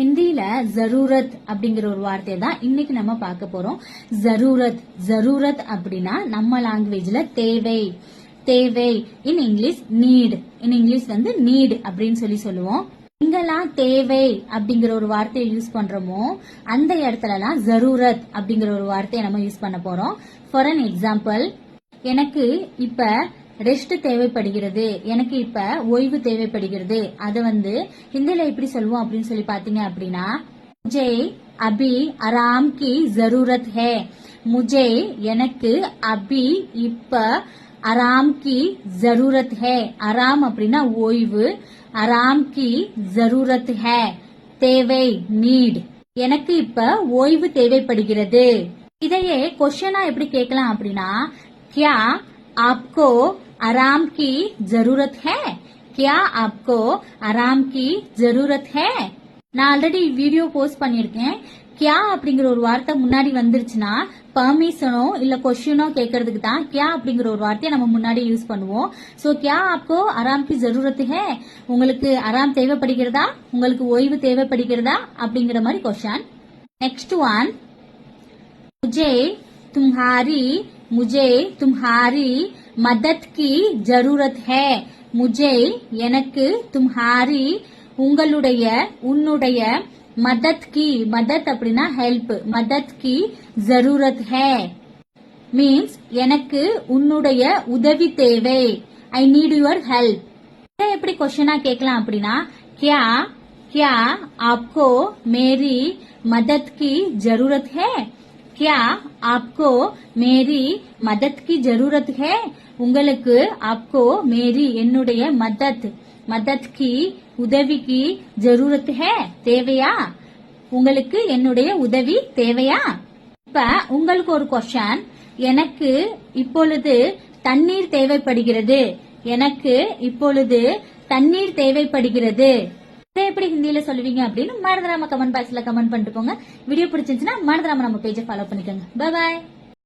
ஹிந்தியில ஜரூரத் அப்படிங்கிற ஒரு வார்த்தையை தான் இன்னைக்கு நம்ம பார்க்க போறோம். ஜரூரத் ஜரூரத் அப்படின்னா நம்ம லாங்குவேஜ்ல தேவை தேவை. In English need. In English வந்து நீட் அப்படின்னு சொல்லுவோம். எங்கெல்லாம் தேவை அப்படிங்கிற ஒரு வார்த்தையை யூஸ் பண்றோமோ அந்த இடத்துலலாம் ஜரூரத் அப்படிங்கிற ஒரு வார்த்தையை நம்ம யூஸ் பண்ண போறோம். ஃபார் அன் எக்ஸாம்பிள், எனக்கு இப்ப ரெஸ்ட் தேவைப்படுகிறது, எனக்கு இப்ப ஓய்வு தேவைப்படுகிறது. அது வந்து ஹிந்தியில எப்படி சொல்லுவோம் அப்படின்னு சொல்லி பாத்தீங்க அப்படின்னா, முஜே அபி ஆராம் கி ஜரூரத் ஹே. முஜே எனக்கு அபி இப்ப ஆராம் கி ஜரூரத் ஹே. ஆராம் அப்படின்னா ஓய்வு, ஆராம் கி ஜரூரத் ஹே தேவை நீட். எனக்கு இப்ப ஓய்வு தேவைப்படுகிறது. இதையே क्वेश्चन எப்படி கேட்கலாம் அப்படின்னா, क्या आपको आराम की जरूरत है? क्या आपको आराम की जरूरत है? நான் ஆல்ரெடி வீடியோ போஸ்ட் பண்ணிருக்கேன். கியா அப்படிங்கிற ஒரு வார்த்தை முன்னாடி வந்துருச்சுன்னா பர்மிஷனோ இல்ல கொஸ்டினோ கேட்கறதுக்கு தான் கியா அப்படிங்கிற ஒரு வார்த்தையை நம்ம முன்னாடி யூஸ் பண்ணுவோம். சோ கியா ஆப்கோ ஆராம் கி ஜரூரத் ஹே, உங்களுக்கு ஆராம் தேவைப்படுகிறதா, உங்களுக்கு ஓய்வு தேவைப்படுகிறதா அப்படிங்கிற மாதிரி क्वेश्चन. நெக்ஸ்ட் ஒன், मुझे तुम्हारी मदद की जरूरत है. मुझे எனக்கு तुम्हारी உங்களுடைய உன்னுடைய மதத் கி, மதத் அப்படின்னா ஹெல்ப், மதத் கி ஜரூரத் ஹே மீன்ஸ் எனக்கு உன்னுடைய உதவி தேவை. I need your help. எப்படி क्वेश्चन கேட்கலாம் அப்படின்னா, क्या क्या आपको मेरी मदद की जरूरत है? क्या आपको मेरी मदद की जरूरत है? உங்களுக்கு आपको मेरी என்னுடைய மதத், மதத் की உதவி की जरूरत है தேவையா, உங்களுக்கு என்னுடைய உதவி தேவையா. இப்ப உங்களுக்கு ஒரு क्वेश्चन, எனக்கு இப்பொழுது தண்ணீர் தேவைப்படுகிறது, எனக்கு இப்பொழுது தண்ணீர் தேவைப்படுகிறது. எப்படி ஹிந்தியில சொல்லுவீங்க அப்படின்னு மறந்துடாம கமெண்ட் பாக்ஸ்ல கமெண்ட் பண்ணிட்டு போங்க. வீடியோ பிடிச்சிருந்துச்சுன்னா மறந்துடாம நம்ம பேஜை ஃபாலோ பண்ணிக்கோங்க. Bye bye.